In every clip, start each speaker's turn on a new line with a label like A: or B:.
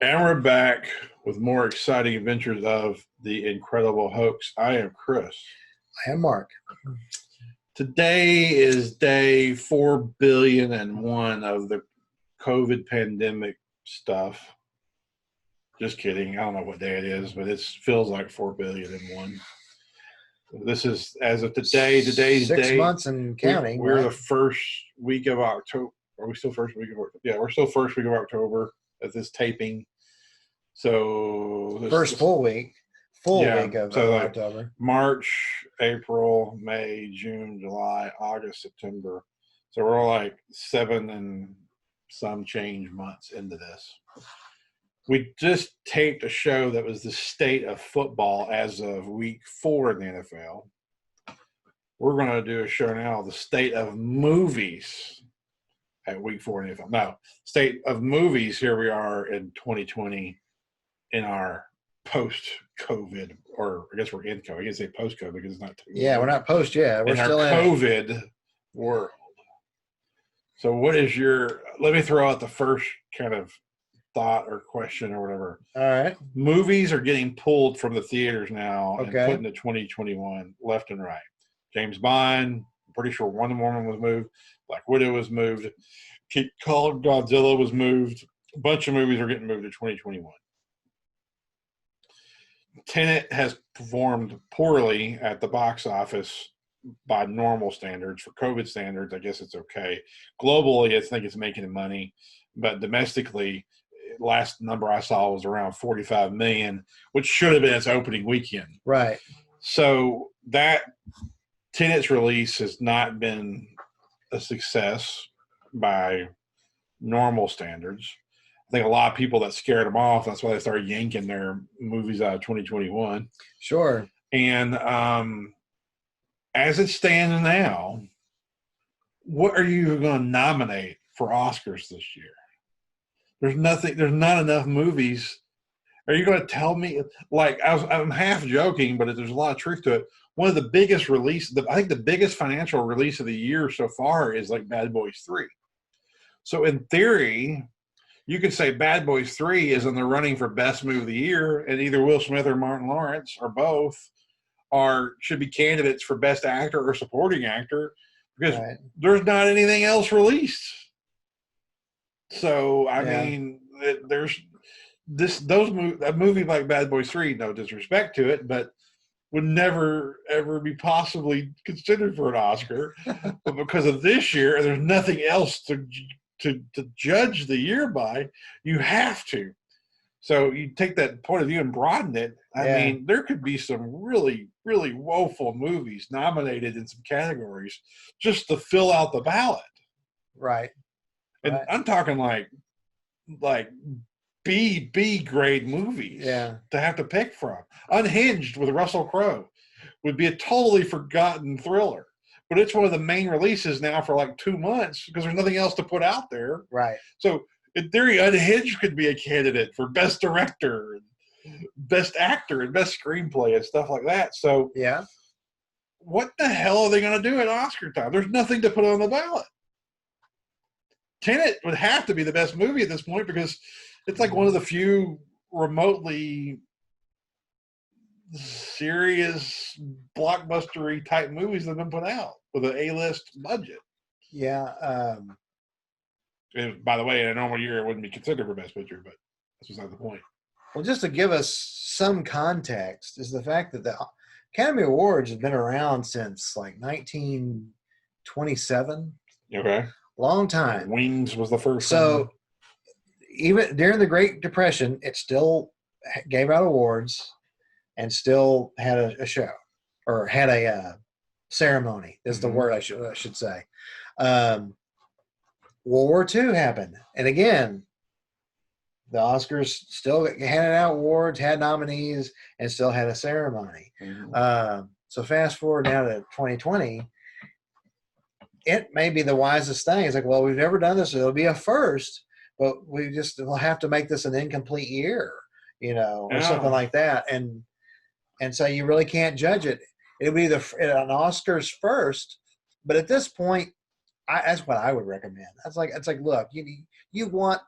A: And we're back with more exciting adventures of the Incredible Hoax. I am Chris.
B: I am Mark.
A: Today is day 4,000,000,001 of the COVID pandemic stuff. Just kidding. I don't know what day it is, but it feels like 4,000,001. This is as of today. Today's
B: 6
A: date.
B: months and counting.
A: We're
B: right?
A: the first week of October. Are we still first week of October? Yeah, we're still first week of October at this taping. So
B: first full week of
A: like
B: October.
A: March, April, May, June, July, August, September. So we're all like 7 and some change months into this. We just taped a show that was the state of football as of week 4 in the NFL. We're going to do a show now, the state of movies at week 4 in the NFL. No, state of movies. Here we are in 2020 in our post-COVID, or I guess we're in COVID. I can say post-COVID because it's not.
B: Yeah, we're not post yet. We're
A: in
B: still
A: our
B: in
A: COVID world. So what is let me throw out the first kind of thought or question or whatever.
B: All right.
A: Movies are getting pulled from the theaters now and
B: Okay.
A: put into 2021 left and right. James Bond, I'm pretty sure Wonder Woman was moved. Black Widow was moved. Call of Godzilla was moved. A bunch of movies are getting moved to 2021. Tenet has performed poorly at the box office by normal standards. For COVID standards, I guess it's okay. Globally, I think it's making money, but domestically, last number I saw was around 45 million, which should have been its opening weekend.
B: Right.
A: So that Tenet's release has not been a success by normal standards. I think a lot of people that scared them off. That's why they started yanking their movies out of 2021.
B: Sure.
A: And as it stands now, what are you going to nominate for Oscars this year? There's nothing. There's not enough movies. Are you going to tell me? Like I'm half joking, but there's a lot of truth to it. One of the biggest releases, I think the biggest financial release of the year so far is like Bad Boys 3. So in theory, you could say Bad Boys 3 is in the running for best movie of the year, and either Will Smith or Martin Lawrence or both should be candidates for best actor or supporting actor because there's not anything else released. So I mean, there's a movie like Bad Boys 3, no disrespect to it, but would never ever be possibly considered for an Oscar. But because of this year, there's nothing else to judge the year by, you have to. So you take that point of view and broaden it. I mean, there could be some really, really woeful movies nominated in some categories just to fill out the ballot.
B: Right.
A: And I'm talking like B grade movies to have to pick from. Unhinged with Russell Crowe would be a totally forgotten thriller. But it's one of the main releases now for like 2 months because there's nothing else to put out there.
B: Right.
A: So in theory, Unhinged could be a candidate for best director, and best actor, and best screenplay and stuff like that. So what the hell are they going to do at Oscar time? There's nothing to put on the ballot. Tenet would have to be the best movie at this point because it's like one of the few remotely serious blockbustery type movies that have been put out with an A-list budget.
B: Yeah.
A: And by the way, in a normal year, it wouldn't be considered for best picture, but that's beside the point.
B: Well, just to give us some context, is the fact that the Academy Awards have been around since like 1927.
A: Okay.
B: Long time.
A: Wings was the first.
B: So even during the Great Depression, it still gave out awards and still had a show or had a ceremony is the word I should say. World War II happened. And again, the Oscars still handed out awards, had nominees, and still had a ceremony. So fast forward now to 2020, it may be the wisest thing. It's like, well, we've never done this. So it'll be a first, but we'll have to make this an incomplete year, or something like that. And so you really can't judge it. It'll be an Oscars first, but at this point, that's what I would recommend. It's like, look, you want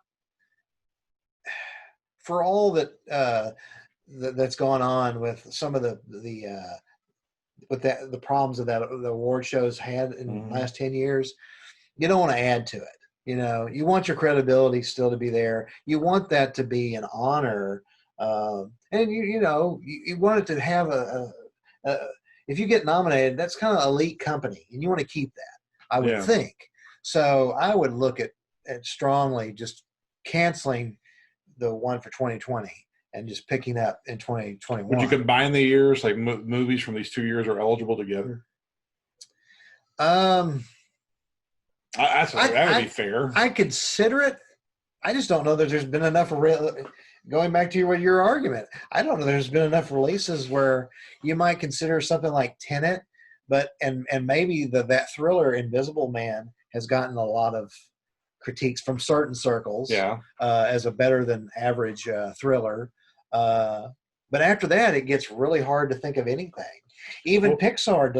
B: for all that's gone on with some of the with the problems that the award shows had in the last 10 years, you don't want to add to it. You want your credibility still to be there. You want that to be an honor, and you want it to have a if you get nominated, that's kind of elite company, and you want to keep that. I would think. So I would look at strongly just canceling the one for 2020 and just picking up in 2021.
A: Would you combine the years, like movies from these 2 years are eligible together?
B: That
A: would be fair.
B: I consider it. I just don't know that there's been enough. Going back to your argument, I don't know there's been enough releases where you might consider something like Tenet, but and maybe that thriller Invisible Man has gotten a lot of critiques from certain circles as a better than average thriller. But after that, it gets really hard to think of anything. Even Pixar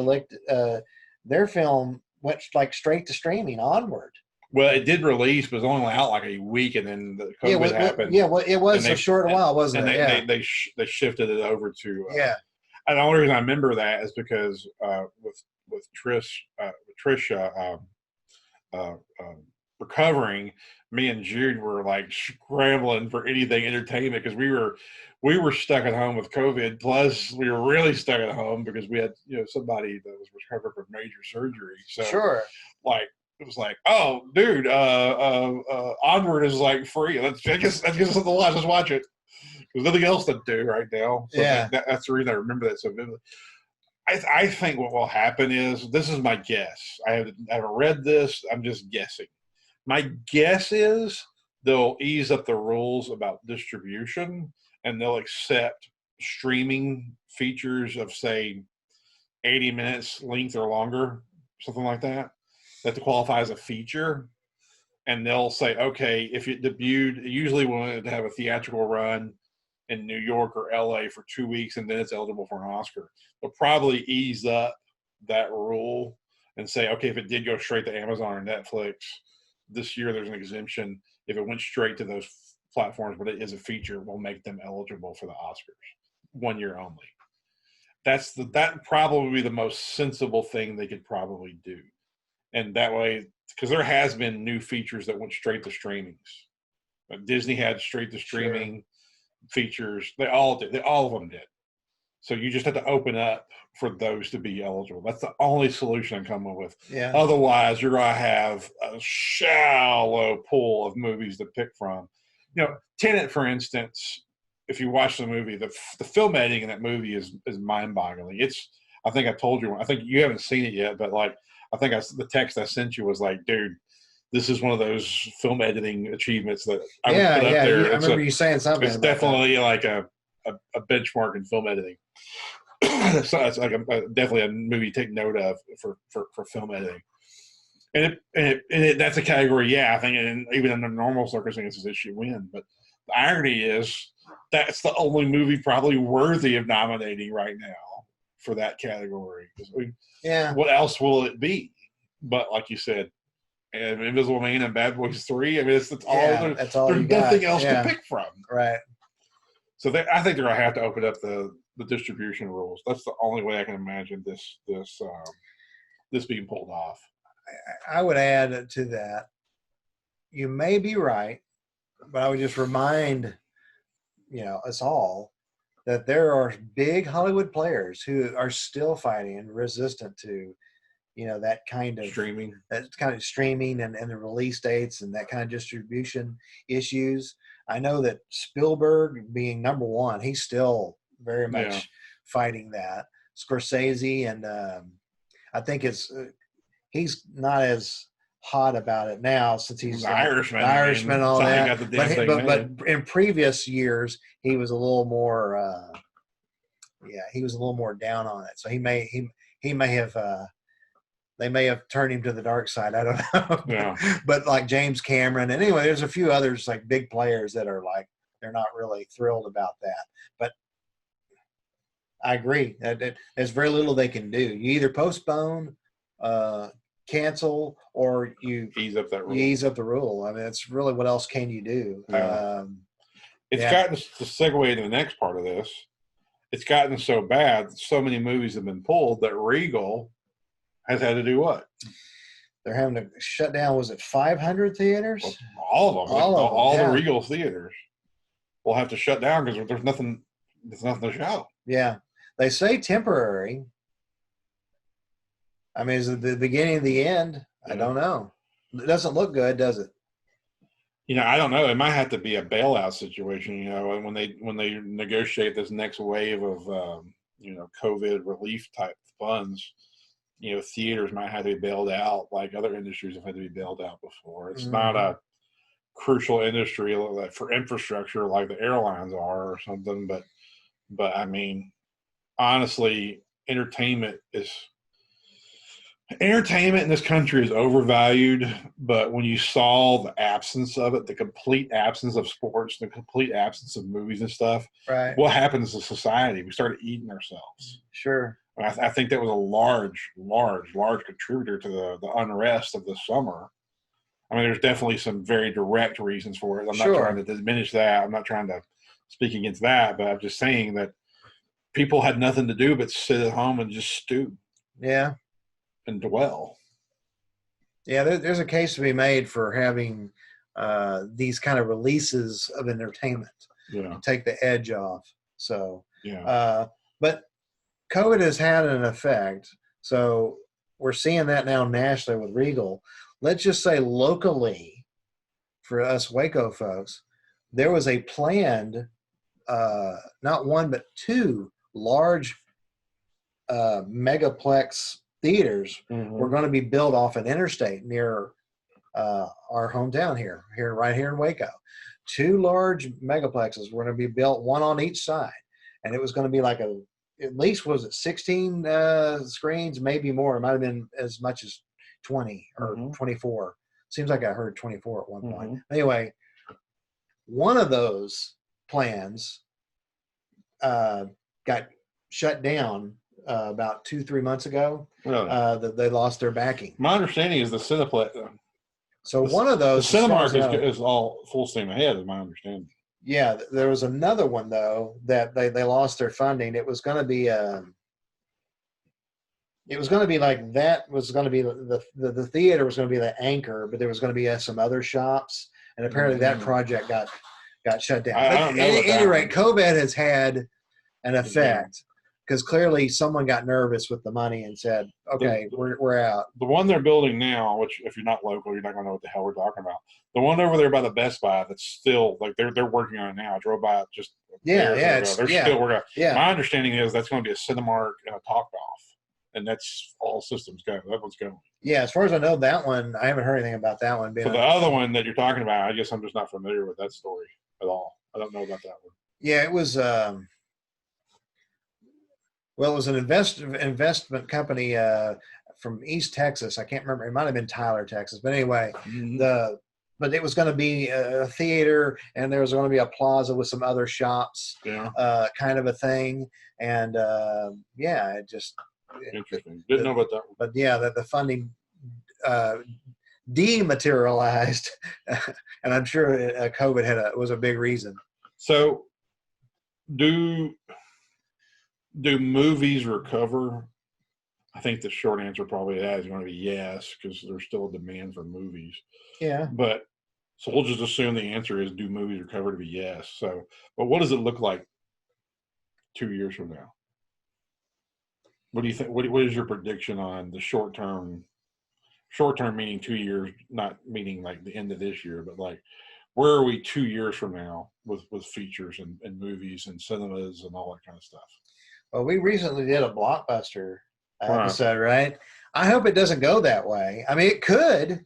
B: their film went like straight to streaming Onward.
A: Well, it did release, but it was only out like a week, and then the COVID happened.
B: Yeah, well, it was a short while, wasn't it?
A: And they shifted it over to And the only reason I remember that is because with Trisha recovering, me and Jude were like scrambling for anything entertainment because we were stuck at home with COVID. Plus, we were really stuck at home because we had somebody that was recovering from major surgery. So like it was like, oh, dude, Onward is like free. Let's get us something to watch. Let's watch it. There's nothing else to do right now. So that's the reason I remember that so vividly. I think what will happen is, this is my guess. I haven't read this. I'm just guessing. My guess is they'll ease up the rules about distribution, and they'll accept streaming features of, say, 80 minutes length or longer, something like that qualify as a feature. And they'll say, okay, if it debuted, usually we want to have a theatrical run in New York or LA for 2 weeks, and then it's eligible for an Oscar. They'll probably ease up that rule and say, okay, if it did go straight to Amazon or Netflix, this year there's an exemption. If it went straight to those platforms, but it is a feature, we'll make them eligible for the Oscars 1 year only. That probably be the most sensible thing they could probably do. And that way, because there has been new features that went straight to streamings. Disney had straight to streaming features. They all did. All of them did. So you just have to open up for those to be eligible. That's the only solution I'm coming up with.
B: Yeah.
A: Otherwise, you're going to have a shallow pool of movies to pick from. Tenet, for instance, if you watch the movie, the film editing in that movie is mind-boggling. I think I told you. I think you haven't seen it yet, but like, I think the text I sent you was like, dude, this is one of those film editing achievements that I would put up there.
B: I remember you saying something.
A: It's definitely like a benchmark in film editing. So it's like definitely a movie to take note of for film editing. And that's a category, I think, and even under normal circumstances, it should win. But the irony is that's the only movie probably worthy of nominating right now for that category. What else will it be? But like you said, Invisible Man and Bad Boys 3. I mean, that's all. There's nothing else to pick from.
B: Right.
A: So I think they're going to have to open up the distribution rules. That's the only way I can imagine this being pulled off.
B: I would add to that, you may be right, but I would just remind us all that there are big Hollywood players who are still fighting and resistant to that kind of streaming and the release dates and that kind of distribution issues. I know that Spielberg, being number one, he's still very much fighting that. Scorsese, and I think he's not as hot about it now since he's
A: the Irishman.
B: All that. But in previous years, he was a little more. He was a little more down on it. So he may have. They may have turned him to the dark side. I don't know.
A: Yeah.
B: But like James Cameron, and anyway, there's a few others like big players that are like they're not really thrilled about that. But I agree that there's very little they can do. You either postpone, cancel, or you
A: ease up that rule.
B: You ease up the rule. I mean, that's really what else can you do?
A: Yeah. It's
B: Yeah.
A: gotten, to segue into the next part of this, it's gotten so bad, so many movies have been pulled that Regal has had to do what?
B: They're having to shut down. Was it 500 theaters?
A: Well, all of them.
B: All of them,
A: all
B: yeah.
A: the Regal theaters will have to shut down because there's nothing to show.
B: Yeah. They say temporary. I mean, is it the beginning of the end? I don't know. It doesn't look good, does it?
A: I don't know. It might have to be a bailout situation, when they negotiate this next wave of COVID relief type funds. Theaters might have to be bailed out like other industries have had to be bailed out before. It's not a crucial industry for infrastructure like the airlines are or something, but I mean, honestly, entertainment in this country is overvalued. But when you saw the absence of it, the complete absence of sports, the complete absence of movies and stuff,
B: Right.
A: what happens to society? We started eating ourselves.
B: Sure.
A: I think that was a large contributor to the unrest of the summer. I mean, there's definitely some very direct reasons for it. I'm not trying to diminish that. I'm not trying to speak against that, but I'm just saying that people had nothing to do but sit at home and just stew.
B: Yeah.
A: And dwell.
B: Yeah, there's a case to be made for having these kind of releases of entertainment to take the edge off. So, but COVID has had an effect. So we're seeing that now nationally with Regal. Let's just say locally, for us Waco folks, there was a planned, not one but two large megaplex theaters were going to be built off an interstate near our hometown right here in Waco. Two large megaplexes were going to be built, one on each side, and it was going to be like at least was it 16 screens, maybe more. It might have been as much as 20 or 24. Seems like I heard 24 at one point. Anyway, one of those plans got shut down about 2-3 months ago.
A: Really?
B: That they lost their backing.
A: My understanding is the Cineplex.
B: So one of those,
A: the Cinemark is all full steam ahead, is my understanding.
B: Yeah, there was another one though that they lost their funding. It was going to be like that was going to be the theater was going to be the anchor, but there was going to be some other shops, and apparently that project got shut down. At any rate, COVID has had an effect. Because clearly someone got nervous with the money and said, okay, we're out.
A: The one they're building now, which if you're not local, you're not going to know what the hell we're talking about. The one over there by the Best Buy, that's still, like, they're working on it now. I drove by it just
B: they're
A: still working on it. My understanding is that's going to be a Cinemark and a Topgolf. And that's all systems go. That one's going.
B: Yeah, as far as I know, that one, I haven't heard anything about that one.
A: So the other one that you're talking about, I guess I'm just not familiar with that story at all. I don't know about that one.
B: Yeah, it was... Well, it was an investment company from East Texas. I can't remember. It might have been Tyler, Texas. But anyway, but it was going to be a theater, and there was going to be a plaza with some other shops, kind of a thing. And it just
A: interesting. Didn't know about that one.
B: But yeah, the funding dematerialized, and I'm sure COVID was a big reason.
A: So, do movies recover? I think the short answer probably is going to be yes, because there's still a demand for movies.
B: Yeah.
A: But so we'll just assume the answer is, do movies recover, to be yes. So, but what does it look like 2 years from now? What do you think? What is your prediction on the short term? Short term meaning 2 years, not meaning like the end of this year, but like, where are we 2 years from now with features and movies and cinemas and all that kind of stuff?
B: Well, we recently did a Blockbuster episode, right? I hope it doesn't go that way. I mean, it could.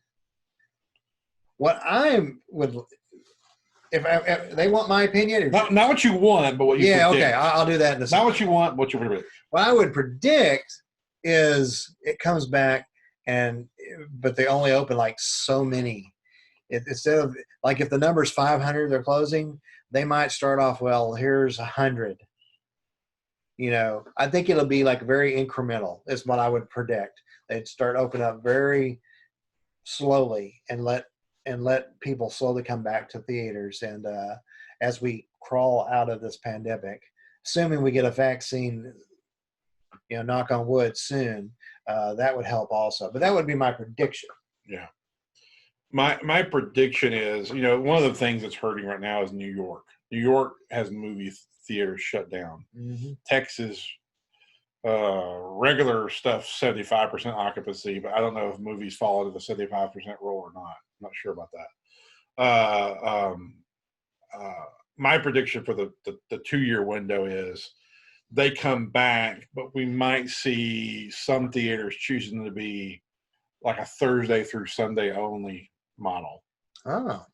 B: If they want my opinion,
A: not what you want, but what you predict.
B: Okay, I'll do that in a second.
A: Not what you want, what you predict.
B: What I would predict is it comes back, but they only open like so many. Instead of, like, if the number's 500, they're closing, they might start off, well, here's 100. I think it'll be like very incremental is what I would predict. They'd start opening up very slowly and let people slowly come back to theaters. And as we crawl out of this pandemic, assuming we get a vaccine, knock on wood soon, that would help also. But that would be my prediction.
A: Yeah. My prediction is, one of the things that's hurting right now is New York. New York has movie theaters shut down.
B: Mm-hmm.
A: Texas, regular stuff, 75% occupancy, but I don't know if movies fall into the 75% rule or not. I'm not sure about that. My prediction for the 2-year window is they come back, but we might see some theaters choosing to be like a Thursday through Sunday only model.
B: Oh.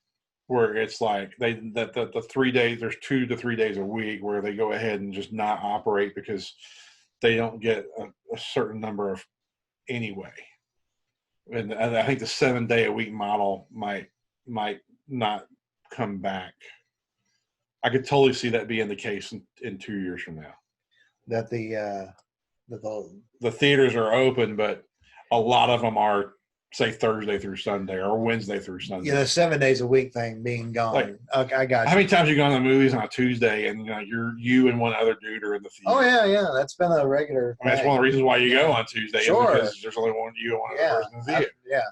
A: Where it's like the 3 days, there's 2 to 3 days a week where they go ahead and just not operate because they don't get a certain number of anyway. And I think the 7-day-a-week model might not come back. I could totally see that being the case in 2 years from now.
B: That
A: the theaters are open, but a lot of them are, say, Thursday through Sunday or Wednesday through Sunday.
B: The 7 days a week thing being gone.
A: Like,
B: okay, I got you.
A: How many times you go to the movies on a Tuesday and you and one other dude are in the theater?
B: Oh yeah, that's been a regular.
A: I mean, that's one of the reasons why you go on Tuesday.
B: Sure.
A: Is because there's only you and one other person in the theater.
B: Yeah.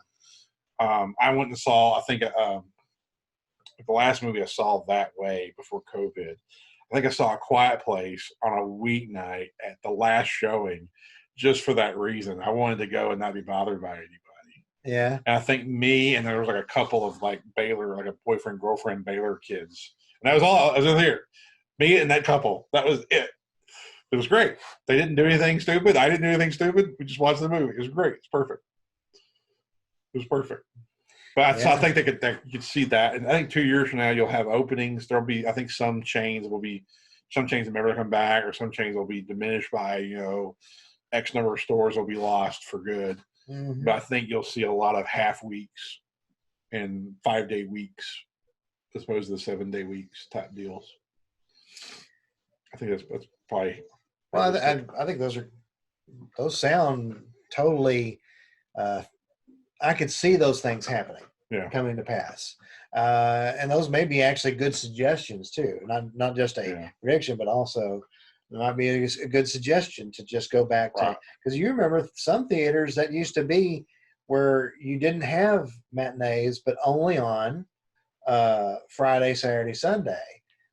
A: I went and saw, I think, the last movie I saw that way before COVID. I think I saw A Quiet Place on a weeknight at the last showing, just for that reason. I wanted to go and not be bothered by anybody.
B: Yeah.
A: And I think me and there was like a couple of like Baylor, like a boyfriend, girlfriend Baylor kids. And that was all I was in here. Me and that couple. That was it. It was great. They didn't do anything stupid. I didn't do anything stupid. We just watched the movie. It was great. It's perfect. It was perfect. But I think they could see that. And I think 2 years from now you'll have openings. There'll be, I think some chains will never come back, or some chains will be diminished by, X number of stores will be lost for good.
B: Mm-hmm.
A: But I think you'll see a lot of half weeks and 5-day weeks as opposed to the 7-day weeks type deals. I think that's probably.
B: Well, I think those sound totally. I could see those things happening, coming to pass, and those may be actually good suggestions too. Not just a prediction, but also it might be a good suggestion to just go back to, because you remember some theaters that used to be where you didn't have matinees, but only on Friday, Saturday, Sunday.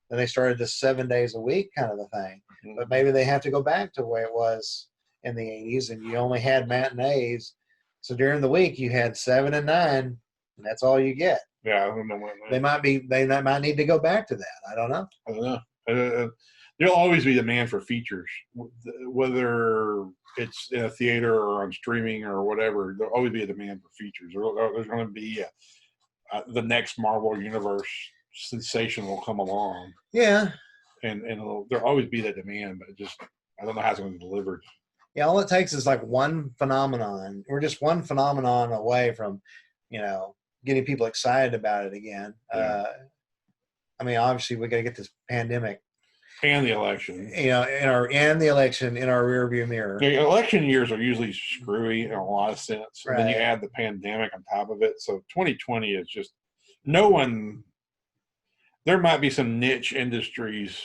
B: Then they started the 7 days a week kind of a thing.
A: Mm-hmm.
B: But maybe they have to go back to the way it was in the 80s, and you only had matinees. So during the week you had 7 and 9, and that's all you get.
A: Yeah, I don't know what
B: they might need to go back to that. I don't know.
A: I don't know. There'll always be demand for features, whether it's in a theater or on streaming or whatever. There'll always be a demand for features. There's going to be the next Marvel Universe sensation will come along.
B: Yeah.
A: And there'll always be that demand, but I don't know how it's going to be delivered.
B: Yeah, all it takes is like one phenomenon. We're just one phenomenon away from, getting people excited about it again.
A: Yeah.
B: Obviously we got to get this pandemic
A: and the election.
B: In our rearview mirror.
A: The election years are usually screwy in a lot of sense.
B: Right.
A: And then you add the pandemic on top of it. So 2020 is just there might be some niche industries,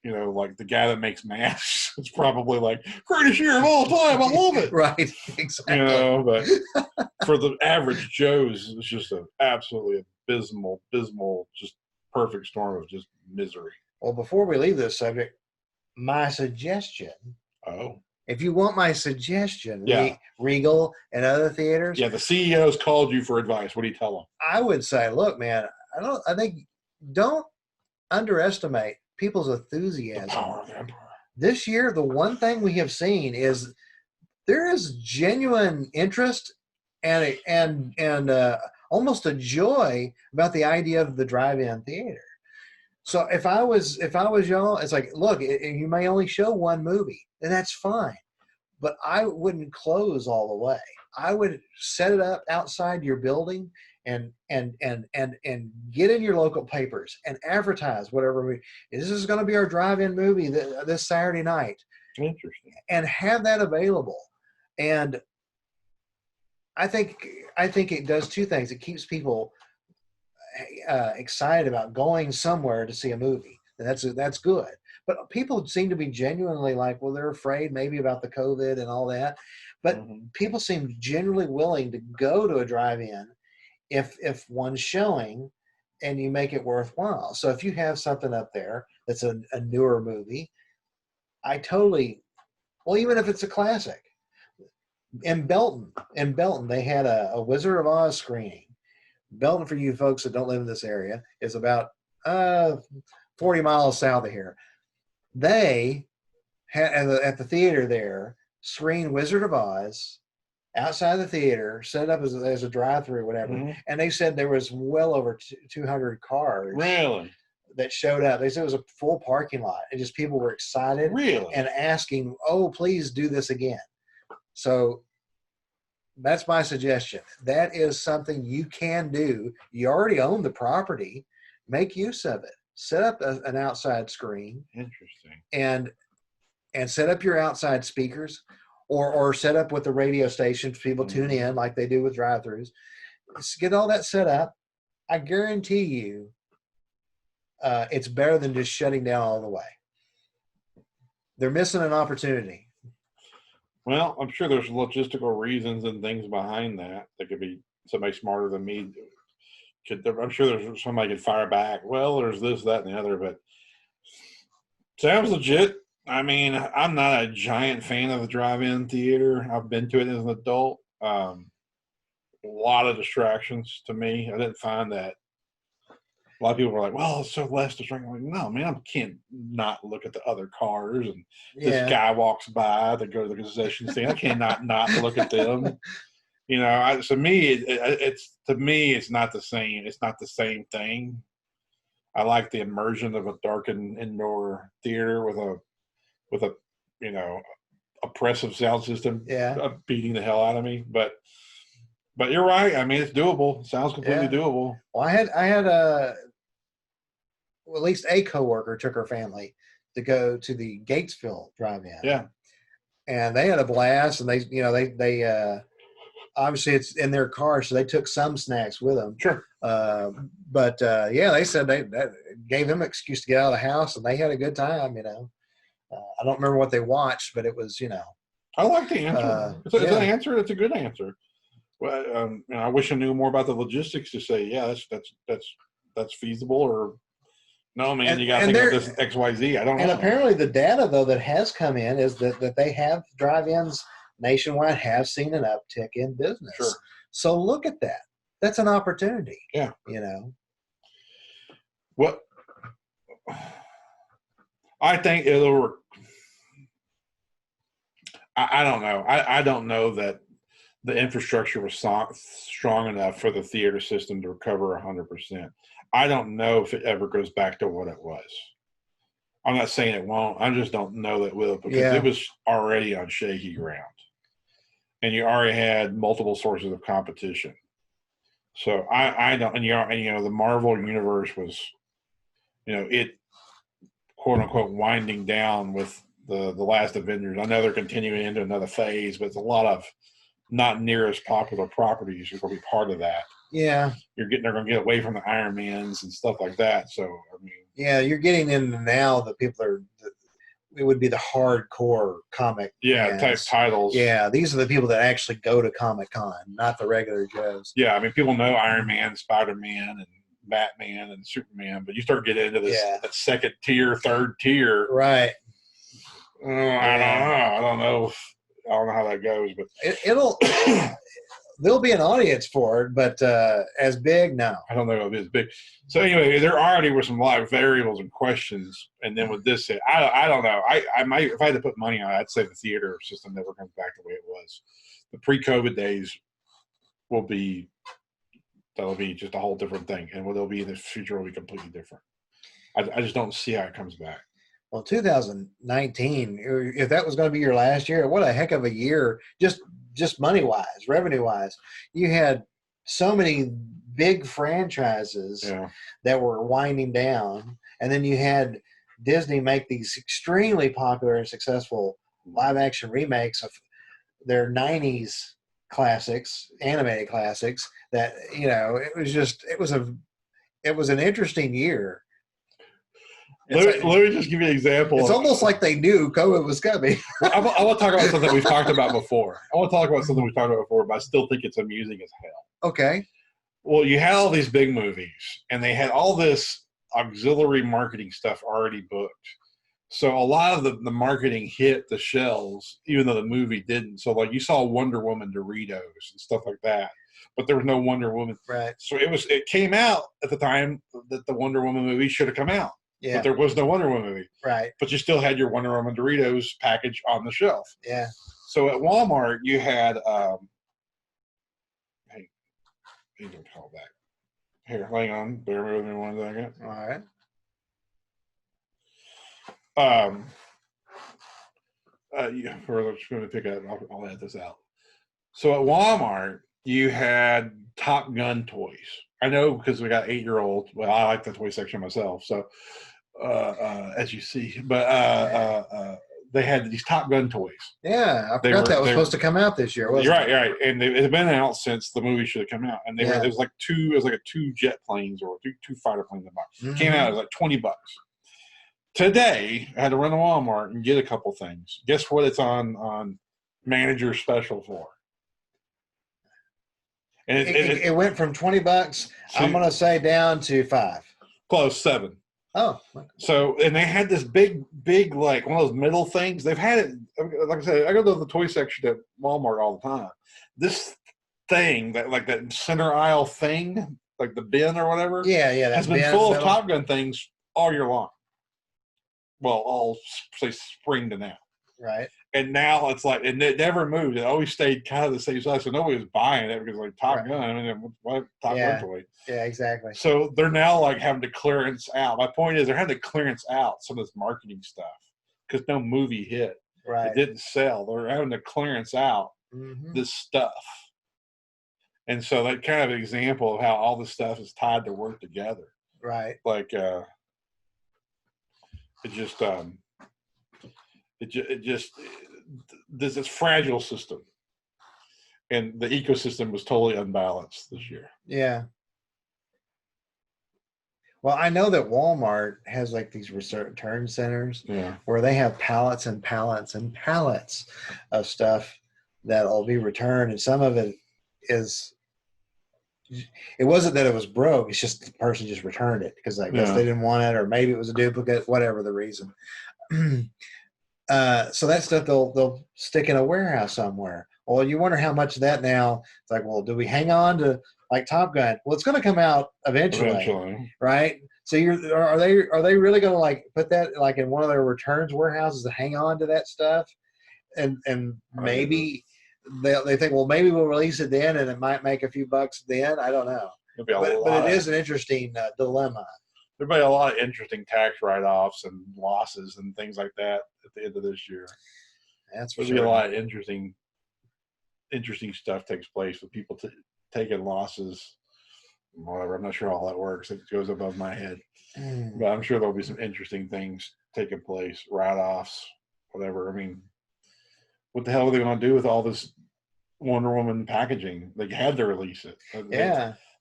A: like the guy that makes masks. It's probably like greatest year of all time. I love it.
B: Right. Exactly.
A: But for the average Joes, it's just an absolutely abysmal, just perfect storm of just misery.
B: Well, before we leave this subject, my suggestion.
A: Oh.
B: If you want my suggestion, Regal and other theaters.
A: Yeah, the CEOs called you for advice. What do you tell them?
B: I would say, look, man, I think don't underestimate people's enthusiasm.
A: The power of the emperor.
B: This year, the one thing we have seen is there is genuine interest and almost a joy about the idea of the drive-in theater. So if I was y'all, it's like, look, you may only show one movie, and that's fine. But I wouldn't close all the way. I would set it up outside your building and get in your local papers and advertise whatever movie. This is going to be our drive-in movie this Saturday night.
A: Interesting.
B: And have that available. And I think it does two things. It keeps people excited about going somewhere to see a movie. That's good. But people seem to be genuinely like, well, they're afraid maybe about the COVID and all that. But people seem generally willing to go to a drive-in if one's showing and you make it worthwhile. So if you have something up there that's a newer movie, well, even if it's a classic. In Belton, they had a Wizard of Oz screening. Belton, for you folks that don't live in this area, is about 40 miles south of here. They had at the theater there screened Wizard of Oz outside the theater, set up as a drive-through, whatever. And they said there was well over 200 cars.
A: Really?
B: That showed up. They said it was a full parking lot, and just people were excited,
A: really,
B: and asking, "Oh, please do this again." So that's my suggestion. That is something you can do. You already own the property. Make use of it. Set up an outside screen.
A: Interesting.
B: And set up your outside speakers, or set up with the radio station for people tune in like they do with drive-thrus. Get all that set up. I guarantee you, it's better than just shutting down all the way. They're missing an opportunity.
A: Well, I'm sure there's logistical reasons and things behind that. That could be somebody smarter than me. I'm sure there's somebody could fire back. Well, there's this, that, and the other, but sounds legit. I mean, I'm not a giant fan of the drive-in theater. I've been to it as an adult. A lot of distractions to me. I didn't find that. A lot of people were like, well, it's so less distracting. I'm like, no, man, I can't not look at the other cars. And this guy walks by to go to the concession stand. I can't not look at them. You know, to me, it's not the same. It's not the same thing. I like the immersion of a darkened indoor theater with a oppressive sound system beating the hell out of me. But you're right. I mean, it's doable. It sounds completely doable.
B: Well, I had at least a coworker took her family to go to the Gatesville drive-in.
A: Yeah.
B: And they had a blast, and they obviously it's in their car, so they took some snacks with them.
A: Sure.
B: But they said that gave them an excuse to get out of the house, and they had a good time, I don't remember what they watched, but it was,
A: I like the answer. It's an answer. It's a good answer. Well, I wish I knew more about the logistics to say, yeah, that's feasible, or no, man, you got to think of this XYZ. I don't know.
B: And apparently the data, though, that has come in is that they have drive-ins nationwide have seen an uptick in business.
A: Sure.
B: So look at that. That's an opportunity.
A: Yeah. What I think it'll work. I don't know. I don't know that the infrastructure was strong enough for the theater system to recover 100%. I don't know if it ever goes back to what it was. I'm not saying it won't. I just don't know that it will, because it was already on shaky ground, and you already had multiple sources of competition. So I don't, and the Marvel universe was, it quote unquote winding down with the last Avengers. I know they're continuing into another phase, but it's a lot of not near as popular properties are going to be part of that.
B: Yeah.
A: They're going to get away from the Iron Mans and stuff like that. So, I mean.
B: Yeah, you're getting into now the people it would be the hardcore comic.
A: Yeah, type titles.
B: Yeah, these are the people that actually go to Comic-Con, not the regular Joes.
A: Yeah, I mean, people know Iron Man, Spider-Man, and Batman, and Superman, but you start getting into this that second tier, third tier.
B: Right.
A: I don't know how that goes, but
B: it'll there'll be an audience for it, but as big, no.
A: I don't know if it's big. So anyway, there already were some live variables and questions, and then with this, I don't know. I might, if I had to put money on it, I'd say the theater system never comes back the way it was. The pre-COVID days that'll be just a whole different thing, and what they'll be in the future will be completely different. I just don't see how it comes back.
B: Well, 2019, if that was going to be your last year, what a heck of a year, just money-wise, revenue-wise. You had so many big franchises that were winding down, and then you had Disney make these extremely popular and successful live-action remakes of their 90s classics, animated classics, that, it was it was an interesting year.
A: Let me just give you an example.
B: It's almost like they knew COVID was coming.
A: I want to talk about something we've talked about before. But I still think it's amusing as hell.
B: Okay.
A: Well, you had all these big movies, and they had all this auxiliary marketing stuff already booked. So a lot of the marketing hit the shelves, even though the movie didn't. So like you saw Wonder Woman Doritos and stuff like that, but there was no Wonder Woman.
B: Right.
A: So it came out at the time that the Wonder Woman movie should have come out.
B: Yeah.
A: But there was no Wonder Woman movie.
B: Right.
A: But you still had your Wonder Woman Doritos package on the shelf.
B: Yeah.
A: So at Walmart, you had hey, you can call back. Here, hang on. Bear with me 1 second.
B: All right.
A: We're just going to pick it up. I'll add this out. So at Walmart, you had Top Gun toys. I know because we got 8-year-olds. Well, I like the toy section myself. So, as you see, but they had these Top Gun toys.
B: Yeah, I forgot that was supposed to come out this year.
A: You're right, and it's been out since the movie should have come out. And it was like two jet planes or two fighter planes in the box.
B: Mm-hmm.
A: Came out, it was like $20. Today, I had to run to Walmart and get a couple things. Guess what it's on manager special for? And
B: it went from $20, I'm going to say, down to $5.
A: Close, $7.
B: Oh.
A: So, and they had this big, like one of those middle things. They've had it, like I said, I go to the toy section at Walmart all the time. This thing, that center aisle thing, like the bin or whatever, has been full of Top Gun things all year long. Well, all say spring to now.
B: Right.
A: And now it's like, and it never moved. It always stayed kind of the same size. So nobody was buying it because like Top Gun, I mean, what Top Gun toy?
B: Yeah, exactly.
A: So they're now like having to clearance out. My point is they're having to clearance out some of this marketing stuff because no movie hit.
B: Right.
A: It didn't sell. They're having to clearance out this stuff. And so that kind of an example of how all this stuff is tied to work together.
B: Right.
A: Like, there's this fragile system, and the ecosystem was totally unbalanced this year.
B: Yeah. Well, I know that Walmart has like these return centers where they have pallets and pallets and pallets of stuff that'll be returned, and some of it is. It wasn't that it was broke. It's just the person just returned it because I guess they didn't want it, or maybe it was a duplicate, whatever the reason. So that stuff they'll stick in a warehouse somewhere. Well, you wonder how much of that now. It's like, well, do we hang on to like Top Gun? Well, it's going to come out eventually, right? So are they really going to like put that like in one of their returns warehouses to hang on to that stuff, and maybe they think, well, maybe we'll release it then, and it might make a few bucks then. I don't know, but it is an interesting dilemma.
A: There'll be a lot of interesting tax write-offs and losses and things like that at the end of this year.
B: That's for
A: There'll be a lot of interesting stuff takes place with people taking losses. Whatever, I'm not sure how that works. It goes above my head, but I'm sure there'll be some interesting things taking place, write-offs, whatever. I mean, what the hell are they going to do with all this Wonder Woman packaging? They had to release it.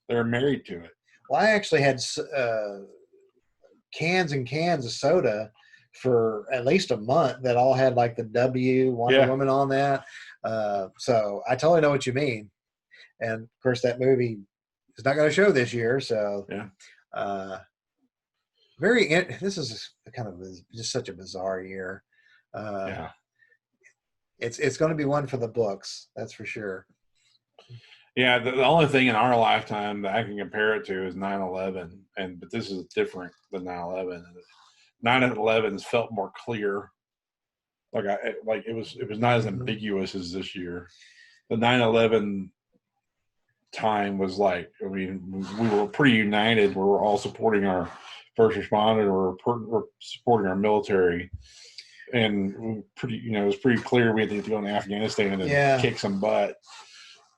A: They're married to it.
B: Well, I actually had cans and cans of soda for at least a month that all had like the W Wonder Woman on that. So I totally know what you mean. And of course that movie is not going to show this year. So this is kind of just such a bizarre year. It's going to be one for the books. That's for sure.
A: Yeah, the only thing in our lifetime that I can compare it to is 9/11, but this is different than 9/11. 9/11 felt more clear, like it was not as ambiguous as this year. The 9/11 time was like, I mean, we were pretty united. We were all supporting our first responder, we're supporting our military, and it was pretty clear we had to go to Afghanistan and kick some butt.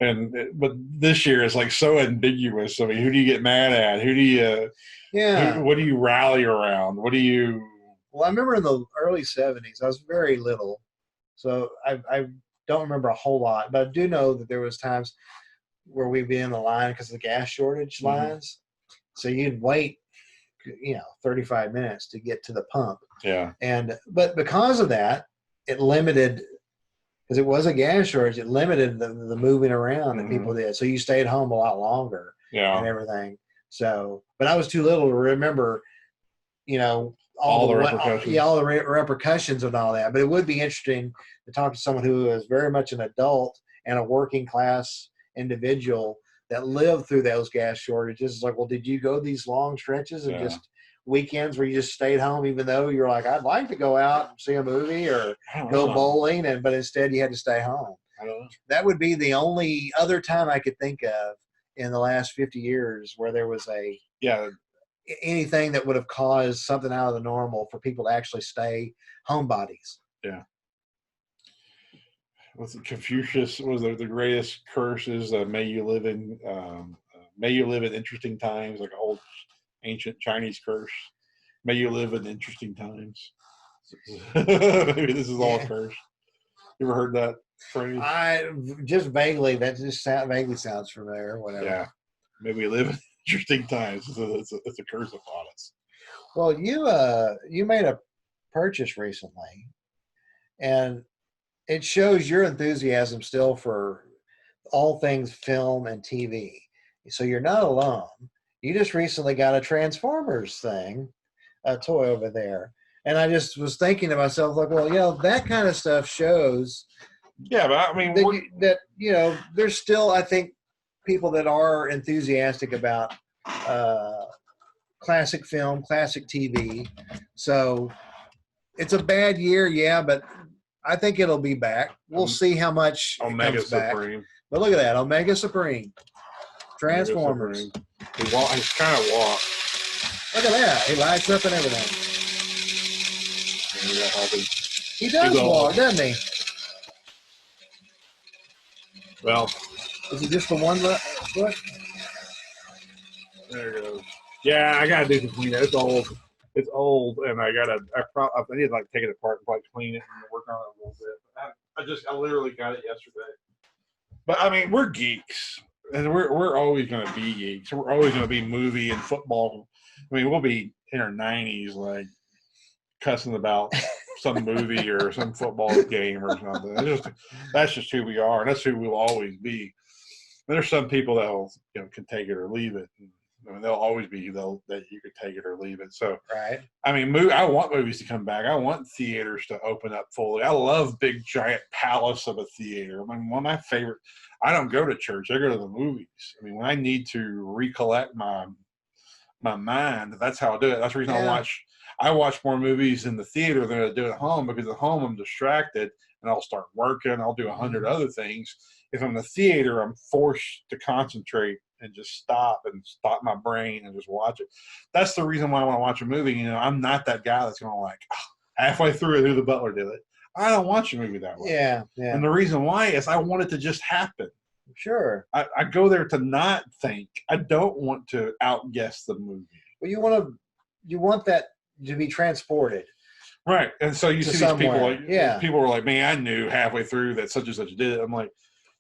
A: But this year is like so ambiguous. I mean, who do you get mad at? Who do you? What do you rally around? What do you?
B: Well, I remember in the early 70s, I was very little, so I don't remember a whole lot. But I do know that there was times where we'd be in the line because of the gas shortage lines. So you'd wait, 35 minutes to get to the pump.
A: Yeah.
B: But because of that, it limited, because it was a gas shortage, it limited the moving around that people did. So you stayed home a lot longer and everything. So, but I was too little to remember, all the repercussions. All the repercussions and all that. But it would be interesting to talk to someone who is very much an adult and a working class individual that lived through those gas shortages. It's like, well, did you go these long stretches and just weekends where you just stayed home, even though you're like, I'd like to go out and see a movie or go bowling, but instead you had to stay home.
A: I don't know.
B: That would be the only other time I could think of in the last 50 years where there was anything that would have caused something out of the normal for people to actually stay homebodies.
A: Yeah. Confucius was the greatest curse is may you live in interesting times, like an old ancient Chinese curse. May you live in interesting times. Maybe this is all a curse. You ever heard that phrase?
B: I just vaguely. That just vaguely sounds familiar. Whatever.
A: Yeah. Maybe we live in interesting times. It's a curse upon us.
B: Well, you made a purchase recently, and it shows your enthusiasm still for all things film and TV. So you're not alone. You just recently got a Transformers thing, a toy over there. And I just was thinking to myself, like, well, that kind of stuff shows.
A: Yeah, but I mean,
B: there's still, I think, people that are enthusiastic about classic film, classic TV. So it's a bad year, yeah, but I think it'll be back. We'll see how much
A: Omega
B: comes back.
A: Supreme.
B: But look at that, Omega Supreme, Transformers.
A: Omega Supreme. He's kind of walk.
B: Look at that. He lights up and everything. He does walk, doesn't he?
A: Well,
B: is it just the one foot?
A: There it goes. Yeah, I gotta do some cleaning. It's old. It's old, and I need to take it apart and clean it and work on it a little bit. I literally got it yesterday. But I mean, we're geeks, and we're always gonna be geeks. We're always gonna be movie and football. I mean, we'll be in our 90s, like cussing about some movie or some football game or something. That's just who we are, and that's who we'll always be. And there's some people that can take it or leave it. I mean, they'll always be that you could take it or leave it. So,
B: right.
A: I mean, I want movies to come back. I want theaters to open up fully. I love big giant palace of a theater. I mean, one of my favorite. I don't go to church. I go to the movies. I mean, when I need to recollect my mind, that's how I do it. That's the reason I watch more movies in the theater than I do at home, because at home I'm distracted and I'll start working. I'll do 100 other things. If I'm in the theater, I'm forced to concentrate and just stop my brain and just watch it. That's the reason why I want to watch a movie. I'm not that guy that's going to halfway through it, who the butler did it. I don't watch a movie that way.
B: Yeah.
A: And the reason why is I want it to just happen.
B: Sure.
A: I go there to not think. I don't want to outguess the movie.
B: Well, you want that to be transported.
A: Right. And so you see these people people were like, man, I knew halfway through that such and such did it. I'm like,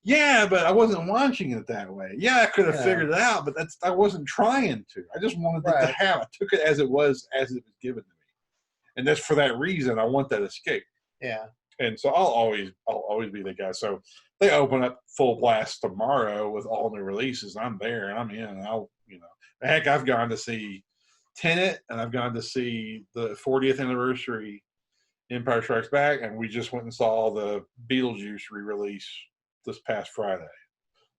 A: yeah, but I wasn't watching it that way. Yeah, I could have figured it out, but I wasn't trying to. I just wanted it to have. I took it as it was given to me. And that's for that reason I want that escape.
B: Yeah.
A: And so I'll always be the guy. So they open up full blast tomorrow with all new releases. I'm there and I'm in. And heck, I've gone to see Tenet, and I've gone to see the 40th anniversary Empire Strikes Back, and we just went and saw the Beetlejuice re-release this past Friday.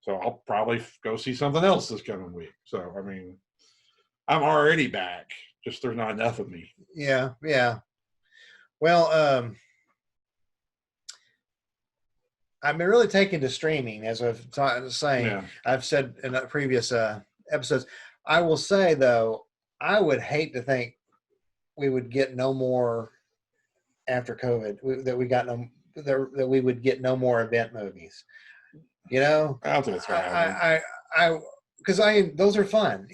A: So I'll probably go see something else this coming week. So, I mean, I'm already back. Just there's not enough of me.
B: Yeah. Well, I've been really taken to streaming, as I've saying.
A: Yeah.
B: I've said in previous episodes. I will say, though, I would hate to think we would get no more after COVID. That we would get no more event movies.
A: I don't think that's going to happen.
B: Because those are fun.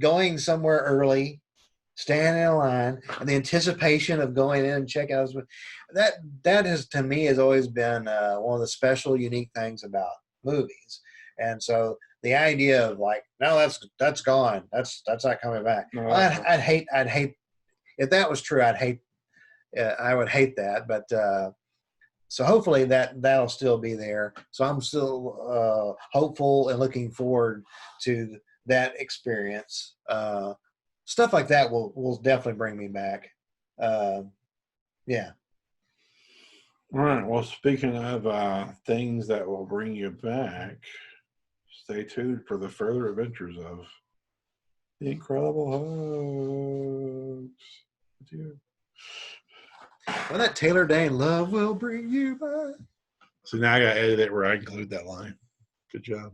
B: Going somewhere early, standing in a line, and the anticipation of going in and checking out that has, to me, has always been one of the special, unique things about movies. And so the idea of like, no, that's gone. That's not coming back.
A: No,
B: I'd hate if that was true. I would hate that. But so hopefully that'll still be there. So I'm still hopeful and looking forward to that experience. Stuff like that will definitely bring me back. Yeah.
A: All right. Well, speaking of things that will bring you back, stay tuned for the further adventures of the Incredible Hugs.
B: Well, that Taylor Dane love will bring you back.
A: So now I got to edit it where I include that line. Good job.